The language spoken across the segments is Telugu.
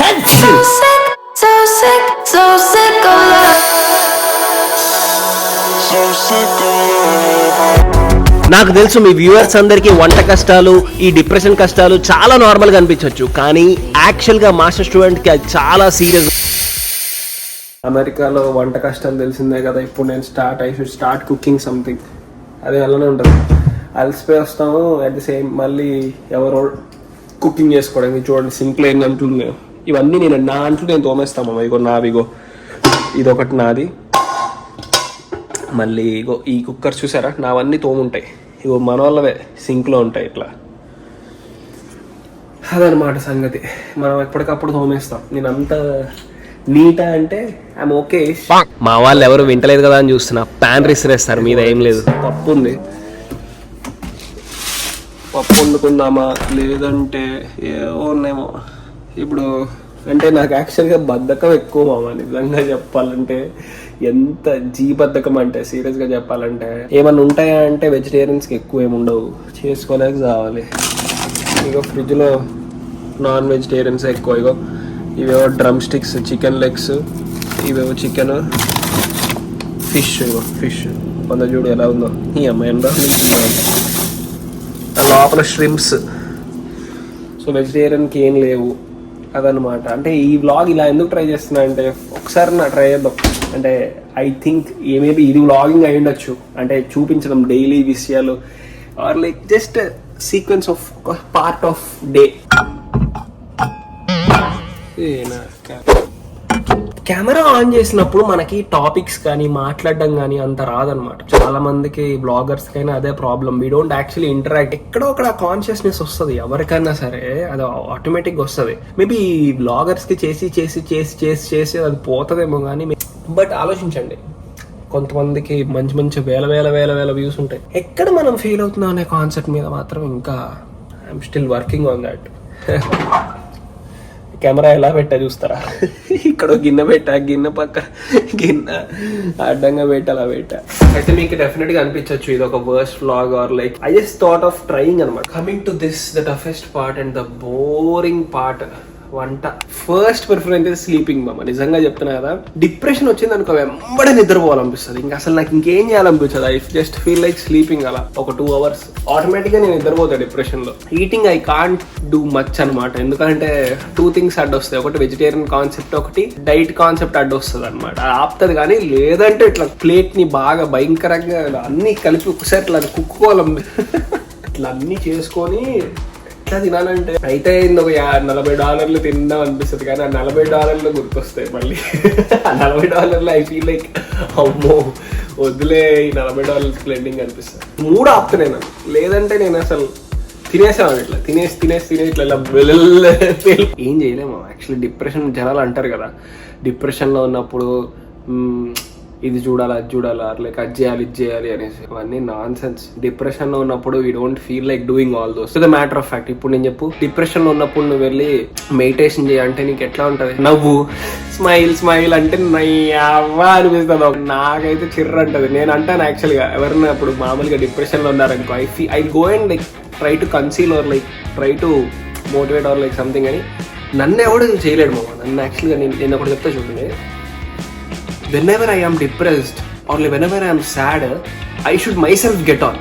legends. So sick of love. So sick of love. నాకు తెలుసు మీ వ్యూవర్స్ అందరికీ వంట కష్టాలు, ఈ డిప్రెషన్ కష్టాలు చాలా నార్మల్గా అనిపించవచ్చు, కానీ యాక్చువల్గా మాస్టర్ స్టూడెంట్కి అది చాలా సీరియస్. అమెరికాలో వంట కష్టాలు తెలిసిందే కదా. ఇప్పుడు నేను I should start cooking something. అది అలానే ఉంటుంది. అలసిపోయి వస్తాము, అట్ ది సేమ్ మళ్ళీ ఎవరో కుకింగ్ చేసుకోవడానికి. చూడండి సింపుల్ ఏం అంట్లు ఉన్నాయి. ఇవన్నీ నా అంట్లు నేను తోమేస్తాము. ఇగో నావిగో ఇదొకటి నాది. మళ్ళీ ఇగో ఈ కుక్కర్ చూసారా, నావన్నీ తోముంటాయి. ఇగో మన వాళ్ళవే సింక్లో ఉంటాయి ఇట్లా. అదనమాట సంగతి. మనం ఎప్పటికప్పుడు తోమేస్తాం. నేను అంత నీటా అంటే ఐమ్ ఓకే. మా వాళ్ళు ఎవరు వింటలేదు కదా అని చూస్తున్నా. ప్యాన్ రిసిరేస్తారు మీద. ఏం లేదు, పప్పు ఉంది, పప్పు వండుకుందామా లేదంటే ఏవో ఉన్నాయేమో. ఇప్పుడు అంటే నాకు యాక్చువల్గా బద్ధకం ఎక్కువ మామ. నిజంగా చెప్పాలంటే ఎంత బద్ధకం అంటే సీరియస్గా చెప్పాలంటే ఏమన్నా ఉంటాయా అంటే వెజిటేరియన్స్కి ఎక్కువ ఏమి ఉండవు, చేసుకోలేక కావాలి. ఇగో ఫ్రిడ్జ్లో నాన్ వెజిటేరియన్స్ ఎక్కువ. ఇగో ఇవేవో డ్రమ్ స్టిక్స్, చికెన్ లెగ్స్, ఇవేవో చికెన్, ఫిష్. ఇగో ఫిష్ కొంత చూడు ఎలా ఉందో. ఈ అమ్మాయి లోపల ష్రింప్స్. సో వెజిటేరియన్కి ఏం లేవు అదనమాట. అంటే ఈ వ్లాగ్ ఇలా ఎందుకు ట్రై చేస్తున్నా అంటే ఒకసారి నా ట్రై చేద్దాం. అంటే ఐ థింక్ మేబీ ఇది వ్లాగింగ్ అయి ఉండొచ్చు. అంటే చూపించడం డైలీ విషయాలు or like just sequence of part of day. Camera on చేసినప్పుడు మనకి టాపిక్స్ కానీ మాట్లాడడం కానీ అంత రాదనమాట. చాలా మందికి బ్లాగర్స్ కైనా అదే problem. We don't actually interact. ఎక్కడో అక్కడ కాన్షియస్నెస్ వస్తుంది ఎవరికైనా సరే, అది ఆటోమేటిక్గా వస్తుంది. మేబీ బ్లాగర్స్ కి చేసి చేసి చేసి చేసి చేసి అది పోతుందేమో కానీ. బట్ ఆలోచించండి, కొంతమందికి మంచి మంచి వేల వేల వేల వేల వ్యూస్ ఉంటాయి. ఎక్కడ మనం ఫెయిల్ అవుతున్నాం అనే కాన్సెప్ట్ మీద మాత్రం ఇంకా I'm still working on that. Camera ఎలా పెట్టా చూస్తారా? ఇక్కడ గిన్నె పెట్టా, గిన్నె పక్క గిన్నె అడ్డంగా పెట్టా, అలా పెట్టా. అయితే మీకు డెఫినెట్ గా అనిపించవచ్చు ఇది ఒక worst vlog or like I just thought of trying అనమాట. Coming to this the toughest part and the boring part, వంట. ఫస్ట్ ప్రిఫరెన్స్ స్లీపింగ్ మామ. నిజంగా చెప్తున్నా కదా, డిప్రెషన్ వచ్చింది అనుకో వెంబడే నిద్రపోవాలనిపిస్తుంది. ఇంకా అసలు నాకు ఇంకేం చేయాలనిపించదు. I just feel like sleeping. అలా ఒక 2 hours ఆటోమేటిక్ గా నేను నిద్రపోతాను డిప్రెషన్ లో. Eating I can't do much అనమాట. ఎందుకంటే 2 things అడ్డొస్తాయి. ఒకటి వెజిటేరియన్ కాన్సెప్ట్, ఒకటి డైట్ కాన్సెప్ట్ అడ్డొస్తుంది అనమాట. అది ఆపుతుంది. కానీ లేదంటే ఇట్లా ప్లేట్ ని బాగా భయంకరంగా అన్ని కలిపి ఒకసారి ఇట్లా కుక్కుకోవాలి. ఇట్లా అన్ని చేసుకొని ఎట్లా తినాలంటే అయితే ఒక $40 తిందాం అనిపిస్తుంది. కానీ ఆ $40 గుర్తొస్తాయి మళ్ళీ. ఆ $40 ఐ ఫీల్ లైక్ అమ్మో వద్దులే, ఈ $40 స్ప్లెండింగ్ అనిపిస్తుంది. 3 ఆపుతున్నాను. లేదంటే నేను అసలు తినేసాను. ఇట్లా తినేసి ఇట్లా ఏం చేయలేము. యాక్చువల్లీ డిప్రెషన్ జనాలు అంటారు కదా, డిప్రెషన్లో ఉన్నప్పుడు ఇది చూడాలి, అది చూడాలి, లైక్ అది చేయాలి, ఇది చేయాలి అనేసి. అవన్నీ నాన్ సెన్స్. డిప్రెషన్ లో ఉన్నప్పుడు we don't feel like doing all those. The matter of fact. ఇప్పుడు నేను చెప్పు, డిప్రెషన్ లో ఉన్నప్పుడు నువ్వు వెళ్ళి మెడిటేషన్ చేయాలంటే నీకు ఎట్లా ఉంటది? నవ్వు, స్మైల్ అంటే అవ్వా అనిపిస్తుంది. నాకైతే చిర్ర అంటది. నేను అంటాను యాక్చువల్గా ఎవరైనా ఇప్పుడు మామూలుగా డిప్రెషన్ లో ఉన్నారనుకో, I go and like try to conceal or like try to motivate or like something అని. నన్ను ఎవడు చేయలేడు మామ. నన్ను యాక్చువల్గా నేను ఒకటి చెప్తా చూడండి. Whenever I am depressed or whenever I am sad, I should myself get on.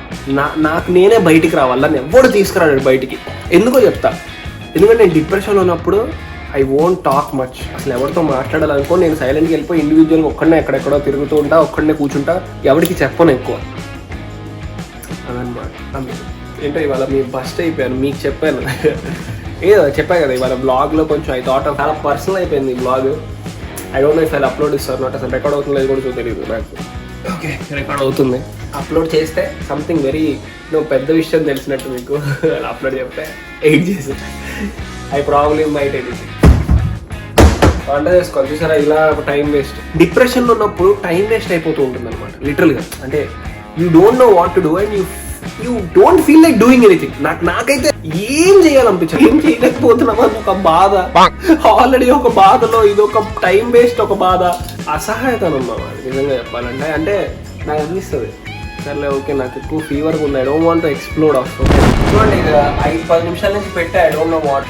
నాకు నేనే బయటికి రావాలి. నన్ను ఎవడు తీసుకురాడు బయటికి. ఎందుకో చెప్తా. ఎందుకంటే నేను డిప్రెషన్లో ఉన్నప్పుడు ఐ వోంట్ టాక్ మచ్. అసలు ఎవరితో మాట్లాడాలనుకో నేను సైలెంట్గా వెళ్ళిపోయి ఇండివిజువల్గా ఒక్కడనే ఎక్కడెక్కడో తిరుగుతూ ఉంటా, ఒక్కడనే కూర్చుంటా, ఎవరికి చెప్పను ఎక్కువ. అదనమాట. ఏంటో ఇవాళ మీ బస్ట్ అయిపోయాను. మీకు చెప్పాను ఏదో చెప్పా కదా ఇవాళ బ్లాగ్లో కొంచెం ఐ థాట్ చాలా పర్సనల్ అయిపోయింది ఈ blog. I don't know if I upload ఇస్తారు నాట్. అసలు రికార్డ్ అవుతుందో కూడా తెలియదు నాకు. ఓకే, రికార్డ్ అవుతుంది. అప్లోడ్ చేస్తే సంథింగ్ వెరీ పెద్ద విషయం తెలిసినట్టు మీకు అప్లోడ్ చెప్తే ఎడిట్ చేసి ఐ ప్రాబ్లీ మైట్ ఎడిట్. వంట చేసుకోవాలి చూసారా, ఇలా టైం వేస్ట్. డిప్రెషన్లో ఉన్నప్పుడు టైం వేస్ట్ అయిపోతూ ఉంటుంది అనమాట లిటరల్గా. అంటే you don't know what to do and you don't feel like doing anything. నాకైతే ఏం చేయాలనిపించదు. ఏం చేయలేకపోతున్నామా ఒక బాధ. ఆల్రెడీ ఒక బాధలో ఇదొక టైం వేస్ట్, ఒక బాధ, అసహాయతను ఉన్నామా నిజంగా చెప్పాలంటే. అంటే నాకు అనిపిస్తుంది సర్లే ఓకే నాకు ఎక్కువ ఫీవర్గా ఉంది, I don't want to explode of. Okay చూడండి, 5-10 నిమిషాల నుంచి పెట్టా, ఐ డోంట్ నో వాట్.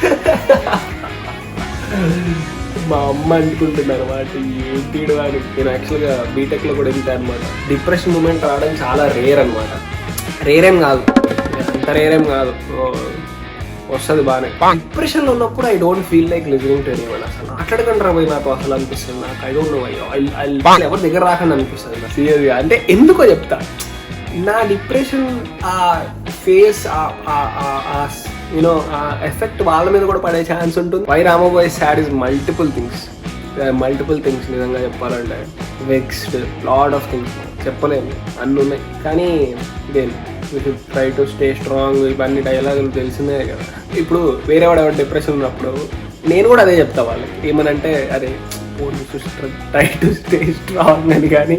మా అమ్మ అనుకుంటుంది అనమాట ఏం తీయడం. నేను యాక్చువల్గా బీటెక్లో కూడా వెళ్తాను అనమాట. డిప్రెషన్ మూమెంట్ రావడం చాలా రేర్ అనమాట. రేరేం కాదు, అంత రేరేం కాదు, వస్తుంది బాగానే. డిప్రెషన్లో ఉన్నప్పుడు I don't feel like listening to anyone. అసలు మాట్లాడకండి రా పోయి నాతో అసలు అనిపిస్తుంది నాకు. ఐ డోంట్ నో ఎవరి దగ్గర రాకండి అనిపిస్తుంది నాకు సీరియస్గా. అంటే ఎందుకో చెప్తా, నా డిప్రెషన్ ఆ ఫేస్ యూనో ఆ ఎఫెక్ట్ వాళ్ళ మీద కూడా పడే ఛాన్స్ ఉంటుంది. వై రామోబాయ్ సాడ్ ఇస్ మల్టిపుల్ థింగ్స్ నిజంగా చెప్పాలంటే. వెక్స్డ్, లాట్ ఆఫ్ థింగ్స్ చెప్పలేము, అన్నీ ఉన్నాయి. కానీ దేని ట్రై టు స్టే స్ట్రాంగ్, ఇవన్నీ డైలాగులు తెలిసిందే కదా. ఇప్పుడు వేరే వాడు ఎవరు డిప్రెషన్ ఉన్నప్పుడు నేను కూడా అదే చెప్తా వాళ్ళకి. ఏమనంటే అరే ట్రై టు స్టే స్ట్రాంగ్ అని. కానీ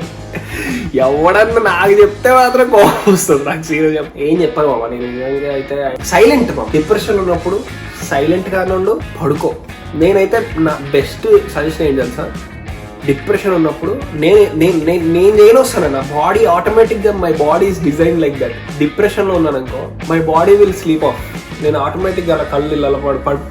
ఎవడన్నా నాకు చెప్తే మాత్రం కోపం వస్తుంది నాకు. సీరియస్ ఏం చెప్పాను మామ నేను నిజంగా అయితే. సైలెంట్ మామ, డిప్రెషన్ ఉన్నప్పుడు సైలెంట్గా నుండు పడుకో. నేనైతే నా బెస్ట్ సజెషన్ ఏంటి తెలుసా, డిప్రెషన్ ఉన్నప్పుడు నేను చేయనొస్తాను. నా బాడీ ఆటోమేటిక్గా, my body is design like that. డిప్రెషన్లో ఉన్నాను అనుకో, my body will sleep of. నేను ఆటోమేటిక్గా అలా కళ్ళు ఇలా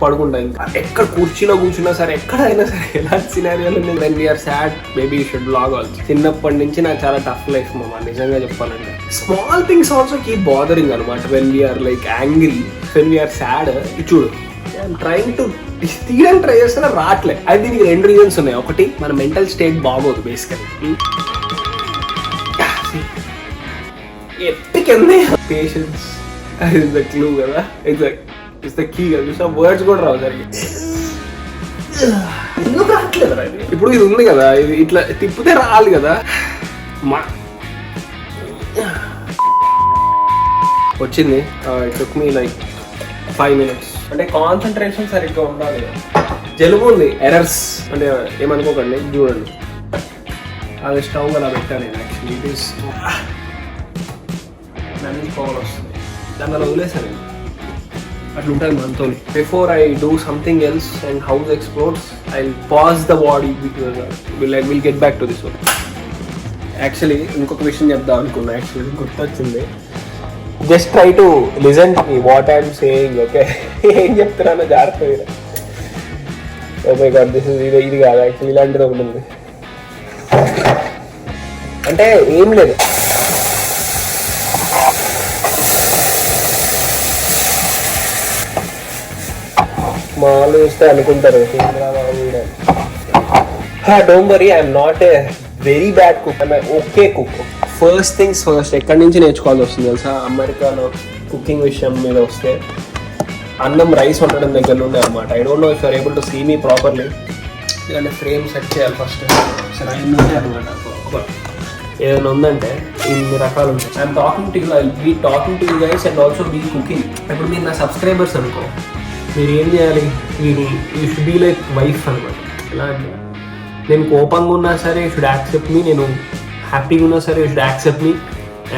పడుకుంటా. ఇంకా ఎక్కడ కుర్చీలో కూర్చున్నా సరే, ఎక్కడైనా సరే, ఎలాంటి సినారియోలో నేను when we are sad maybe you should blog also. చిన్నప్పటి నుంచి నాకు చాలా టఫ్ లైఫ్ మామ నిజంగా చెప్పాలంటే. Small things also keep bothering అనమాట. When we are like angry, when we are sad, చూడు ట్రైంగ్ టు తీయడానికి ట్రై చేస్తున్నా రావట్లే. అది దీనికి 2 రీజన్స్ ఉన్నాయి. ఒకటి, మన మెంటల్ స్టేట్ బాగోదు బేసికలీ. ఎప్పటికెంది పేషెన్స్ ఇస్ ద క్లూ కదా, ఇట్స్ ద కీ కదా. చూసా వర్డ్స్ కూడా రావు సరిగ్గా. ఎందుకు రావట్లేదు రా ఇది? ఇప్పుడు ఇది ఉంది కదా, ఇది ఇట్లా తిప్పితే రావాలి కదా. మా వచ్చింది. It took me like 5 minutes. అంటే కాన్సన్ట్రేషన్ సరిగ్గా ఉండాలి. జలుబు ఉంది, ఎర్రర్స్ అంటే ఏమనుకోకండి. చూడండి అది స్టవ్ అలా పెట్టాను నేను. యాక్చువల్లీ ఇట్ ఈస్ దానికి పవర్ వస్తుంది, దాన్ని అలా వదిలేసాను. అట్లా ఉంటుంది మనతో. Before I do something else and house explores, I pause the body will get back to this one. Actually ఇంకొక విషయం చెప్దాం అనుకున్నా, యాక్చువల్లీ గుర్తొచ్చింది. Just try to listen to me what I'm saying, okay? ఏం చెప్తున్నానో జాగ్రత్తగా. Oh my god, this is ఇది కాదు యాక్చువల్లీ, ఇలాంటిది ఒకటి ఉంది. అంటే ఏం లేదు, మా వాళ్ళు చూస్తే అనుకుంటారు don't worry, I'm not a very bad cook, I'm okay cook. First things first, ఎక్కడి నుంచి నేర్చుకోవాల్సి వస్తుంది తెలుసా? అమెరికాలో కుకింగ్ విషయం మీద వస్తే అన్నం రైస్ వండడం దగ్గర నుండి అనమాట. I don't know if you're able to see me properly. ఎందుకంటే ఫ్రేమ్ సెట్ చేయాలి ఫస్ట్. సరే అయిందంటే అనమాట. ఏదైనా ఉందంటే ఇన్ని రకాలు ఉంటాయి. I'm talking to you, I be talking to you guys and also be cooking. ఇప్పుడు మీరు నా సబ్స్క్రైబర్స్ అనుకో, మీరు ఏం చేయాలి? You should be like wife అనమాట. ఎలా అంటే, నేను కోపంగా ఉన్నా సరే యూ షుడ్ యాక్సెప్ట్ మీ, నేను హ్యాపీగా ఉన్నా సరే you should accept me,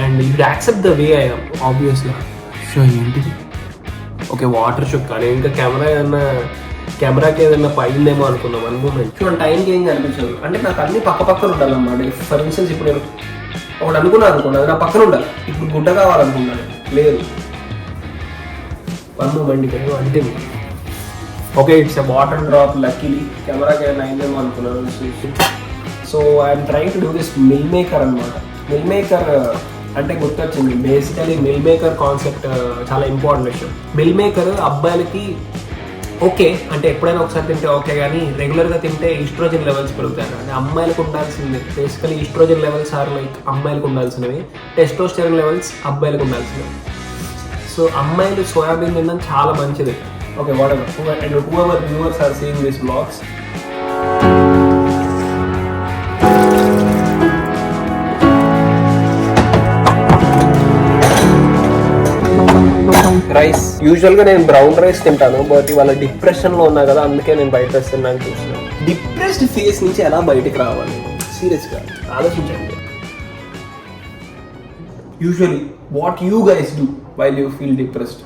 and you should accept the way I am obviously. So ఏంటిది? ఓకే, వాటర్ చుక్క. నేను ఇంకా కెమెరాకి ఏదైనా పడిందేమో అనుకున్నాం వన్ మూమెంట్. సో టైంకి ఏం కనిపించదు. అంటే నాకు అన్ని పక్కన ఉండాలన్నమాట. ఫర్ ఇన్స్టెన్స్ ఇప్పుడు నేను ఒకటి అనుకున్నాను అనుకోండి, అది నా పక్కన ఉండాలి. ఇప్పుడు గుడ్డ కావాలనుకున్నాను, లేదు. వన్ మూమెంట్ ఇక్కడ అంటే okay, it's a water drop. Luckily కెమెరాకి ఏదైనా అయిందేమో అనుకున్నాను. So I'm trying to do this meal maker అనమాట. మిల్ మేకర్ అంటే గుర్తొచ్చింది, బేసికలీ మిల్ మేకర్ కాన్సెప్ట్ చాలా ఇంపార్టెంట్ విషయం. మిల్ మేకర్ అబ్బాయిలకి ఓకే అంటే ఎప్పుడైనా ఒకసారి తింటే ఓకే, కానీ రెగ్యులర్గా తింటే ఈస్ట్రోజన్ లెవెల్స్ పెరుగుతాయి. అంటే అమ్మాయిలకు ఉండాల్సింది basically estrogen levels or like అమ్మాయిలకు ఉండాల్సినవి, టెస్టోస్టెరాన్ లెవెల్స్ అబ్బాయిలకు ఉండాల్సినవి. సో అమ్మాయిలు సోయాబీన్ తినడం చాలా మంచిది. Okay, whatever. And whoever viewers are seeing these vlogs, rice usual గా నేను బ్రౌన్ రైస్ తింటాను, బట్ ఇవాళ డిప్రెషన్ లో ఉన్నా కదా, అందుకే నేను బయట రైస్ తిన్నాను చూస్తున్నాను. డిప్రెస్డ్ ఫేస్ నుంచి ఎలా బయటకు రావాలి? సీరియస్ గా ఆలోచించండి. Usually what you guys do while you feel depressed?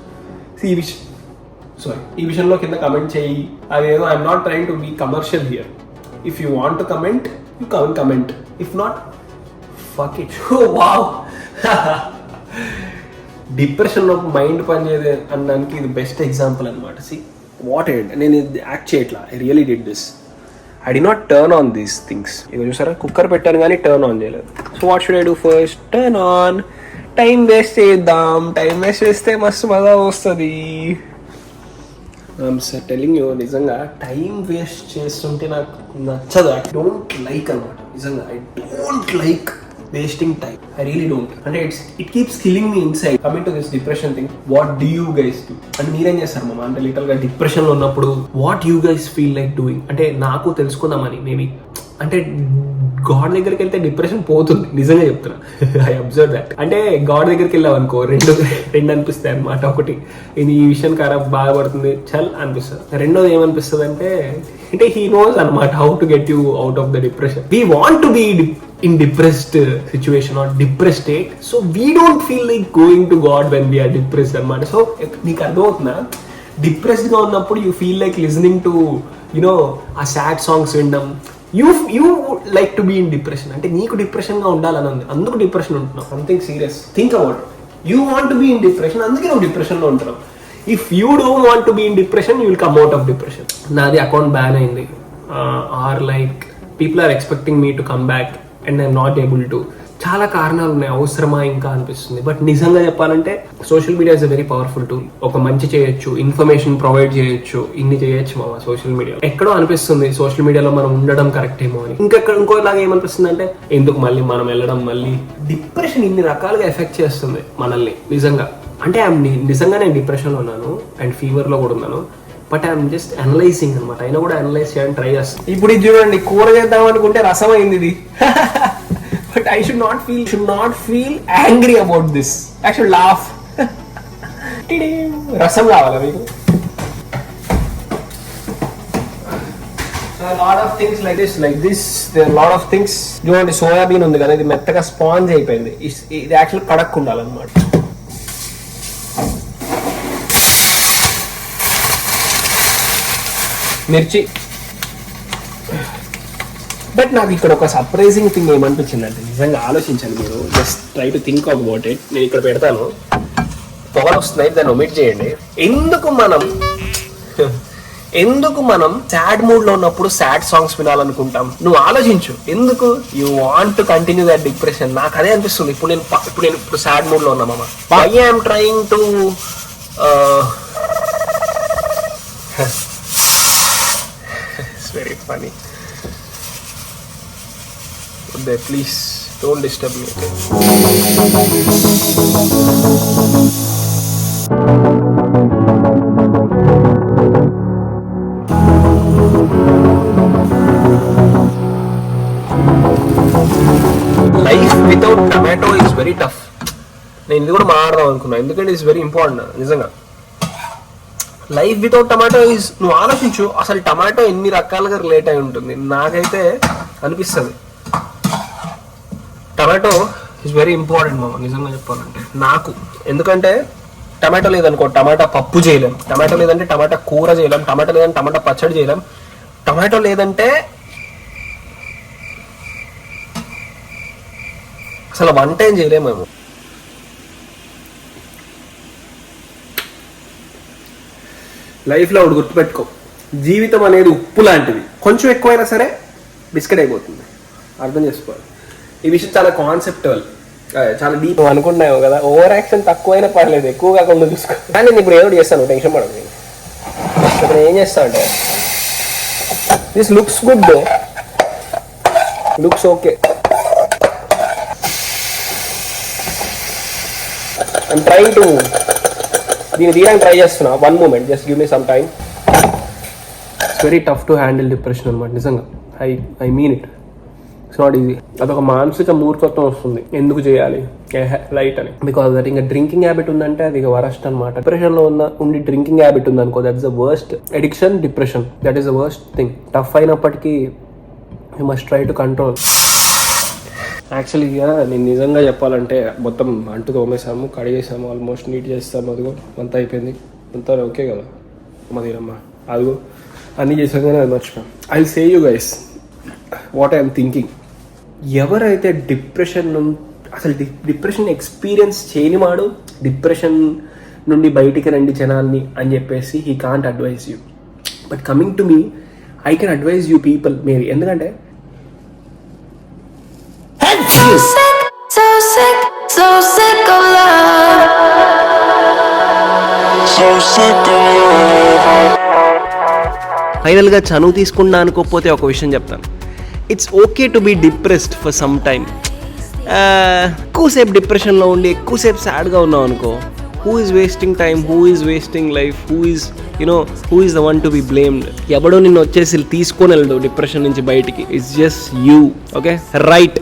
ఈ విషయంలో కింద కమెంట్ చేయి. అదేదో I'm not trying to be commercial here. If you want to comment, you comment. If not, fuck it. Wow, డిప్రెషన్లో మైండ్ పనిచేయదు అనడానికి ఇది బెస్ట్ ఎగ్జాంపుల్ అనమాట. సి వాట్ నేను ఇది యాక్ట్ చేయట్లా, I really did this. I did not turn on these things. ఇక చూసారా, కుక్కర్ పెట్టాను కానీ టర్న్ ఆన్ చేయలేదు. So what should I do first? Turn on. Time waste చేద్దాం. టైం వేస్ట్ చేస్తే మస్తు మజా వస్తుంది. టెలింగ్ యూ, నిజంగా టైం వేస్ట్ చేస్తుంటే నాకు నచ్చదు. ఐ డోంట్ లైక్ అనమాట. నిజంగా I don't like wasting time. I really don't. అంటే it keeps killing me inside. Coming to this depression thing, what do you guys do? అంటే మీరేం చేస్తారు మామ? అంటే లిటరల్ గా డిప్రెషన్ లో ఉన్నప్పుడు what you guys feel like doing? అంటే నాకు తెలుసుకుందామని. మేబీ అంటే గాడ్ దగ్గరికి వెళ్తే డిప్రెషన్ పోతుంది, నిజంగా చెప్తున్నా. I observe that. అంటే గాడ్ దగ్గరికి వెళ్ళావు అనుకో, రెండు అనిపిస్తాయి అనమాట. ఒకటి, ఇది ఈ విషయం ఖరాబ్ బాధపడుతుంది, చల్ అనిపిస్తుంది. రెండోది ఏమనిపిస్తుంది అంటే హీ నోస్ అనమాట how to get you out of the depression. We want to be in depressed situation or depressed state, so we don't feel like going to God when we're depressed అనమాట. సో నీకు అర్థమవుతుందా? డిప్రెస్డ్ గా ఉన్నప్పుడు you feel like listening to you know uh sad songs వినడం. You like to be in depression. అంటే నీకు డిప్రెషన్ గా ఉండాలని ఉంది, అందుకు డిప్రెషన్ ఉంటున్నావు. Something serious. Think about. You want to be in depression, అందుకే నువ్వు డిప్రెషన్ లో ఉంటున్నావు. If you don't want to be in depression, you will come out of depression. నాది అకౌంట్ బ్యాన్ అయింది, or like people are expecting me to come back and I'm not able to. చాలా కారణాలు ఉన్నాయి, అవసరమా ఇంకా అనిపిస్తుంది. బట్ నిజంగా చెప్పాలంటే social media is a very powerful tool. ఒక మంచి చేయొచ్చు, ఇన్ఫర్మేషన్ ప్రొవైడ్ చేయొచ్చు, ఇన్ని చేయొచ్చు మా సోషల్ మీడియా. ఎక్కడో అనిపిస్తుంది సోషల్ మీడియాలో మనం ఉండడం కరెక్ట్ ఏమో అని. ఇంకోలాగా ఏమనిపిస్తుంది అంటే ఎందుకు మళ్ళీ మనం వెళ్ళడం. మళ్ళీ డిప్రెషన్ ఇన్ని రకాలుగా ఎఫెక్ట్ చేస్తుంది మనల్ని నిజంగా. అంటే నిజంగా నేను డిప్రెషన్లో ఉన్నాను అండ్ ఫీవర్లో కూడా ఉన్నాను. బట్ ఐఎమ్ జస్ట్ అనలైజింగ్ అనమాట. అయినా కూడా అనలైజ్ చేయడానికి ట్రై చేస్తాను. ఇప్పుడు ఇది చూడండి, కూర చేద్దాం అనుకుంటే రసం అయింది ఇది. But I should not feel angry about this. I should laugh. రసం కావాలా మీకు? So a lot of things like this. There are a lot of things. చూడండి, సోయాబీన్ ఉంది కదా, ఇది మెత్తగా స్పాంజ్ అయిపోయింది. ఇది యాక్చువల్ కడక్కు ఉండాలన్నమాట. మిర్చి. బట్ నాకు ఇక్కడ ఒక సర్ప్రైజింగ్ థింగ్ ఏమనిపించిందంటే, నిజంగా ఆలోచించండి మీరు, just try to think about it. నేను ఇక్కడ పెడతాను, పొగలు వస్తున్నాయి, దాన్ని ఒమిట్ చేయండి. ఎందుకు మనం సాడ్ మూడ్ లో ఉన్నప్పుడు సాడ్ సాంగ్స్ వినాలనుకుంటాం? నువ్వు ఆలోచించు. ఎందుకు? You want to continue that depression. నాకు అదే అనిపిస్తుంది. ఇప్పుడు నేను సాడ్ మూడ్ లో ఉన్నా మామ. Why I'm trying to it's very funny. Please don't disturb me. Okay? Life without tomato is very tough. నేను ఇది కూడా మాట్లాడదాం అనుకున్నా, ఎందుకంటే ఇట్స్ వెరీ ఇంపార్టెంట్. నిజంగా లైఫ్ వితౌట్ టమాటో ఈజ్, నువ్వు ఆలోచించు అసలు టమాటో ఎన్ని రకాలుగా రిలేట్ అయి ఉంటుంది. నాకైతే అనిపిస్తుంది టమాటో ఈజ్ వెరీ ఇంపార్టెంట్ మామ, నిజంగా చెప్పాలంటే నాకు. ఎందుకంటే టమాటో లేదనుకో టమాటా పప్పు చేయలేం, టమాటో లేదంటే టమాటా కూర చేయలేం, టమాటో లేదంటే టమాటా పచ్చడి చేయలేం, టమాటో లేదంటే అసలు వంట ఏం చేయలేము మేము. లైఫ్లో ఒకటి గుర్తుపెట్టుకో, జీవితం అనేది ఉప్పు లాంటిది. కొంచెం ఎక్కువైనా సరే బిస్కెట్ అయిపోతుంది. అర్థం చేసుకోవాలి. ఈ విషయం చాలా కాన్సెప్టువల్, చాలా డీప్ అనుకుంటున్నావు కదా. ఓవర్ యాక్షన్ తక్కువైనా పర్లేదు, ఎక్కువ కాకుండా చూసుకో. కానీ నేను ఇప్పుడు ఏదో చేస్తాను, టెన్షన్ పడదు. ఇప్పుడు ఏం చేస్తా అంటే, this looks good, looks okay. I'm trying to దీన్ని తీయడానికి ట్రై చేస్తున్నా. One moment, just give me some time. It's very tough to handle depression అనమాట, నిజంగా. I mean it. It's not easy. అదొక మానసిక మూర్ఖత్వం వస్తుంది, ఎందుకు చేయాలి రైట్ అని. బికాస్ దట్ ఇంకా డ్రింకింగ్ హ్యాబిట్ ఉందంటే అది ఇక వరస్ట్ అనమాట. డిప్రెషన్లో ఉండి డ్రింకింగ్ హ్యాబిట్ ఉంది అనుకో, that is the worst. Addiction, depression, that is the worst thing. Tough అయినప్పటికీ you must try to control. యాక్చువల్గా నేను నిజంగా చెప్పాలంటే మొత్తం అంటు తోమేసాము, కడిగేసాము, ఆల్మోస్ట్ నీట్ చేస్తాము. అదిగో అంతా అయిపోయింది, అంతా ఓకే కదా మదీరమ్మా. అదిగో అన్నీ చేసాం కానీ అది మర్చిపోయాం. I will say you guys what I'm thinking. ఎవరైతే డిప్రెషన్ ఎక్స్పీరియన్స్ చేయనివాడు, డిప్రెషన్ నుండి బయటికి రండి జనాల్ని అని చెప్పేసి he can't advise you. But coming to me, I can advise you people maybe, ఎందుకంటే So sick, so sick, so sick of love. So sick of love. ఫైనల్గా చనువు తీసుకున్నా అనుకోకపోతే ఒక విషయం చెప్తాను. It's okay to be depressed for some time. ఎక్కువసేపు డిప్రెషన్లో ఉండి ఎక్కువసేపు సాడ్గా ఉన్నావు అనుకో, who is wasting time, who is wasting life, who is the one to be blamed? ఎవడో నిన్ను వచ్చేసి తీసుకొని వెళ్ళడు డిప్రెషన్ నుంచి బయటికి. It's just you. Okay, right.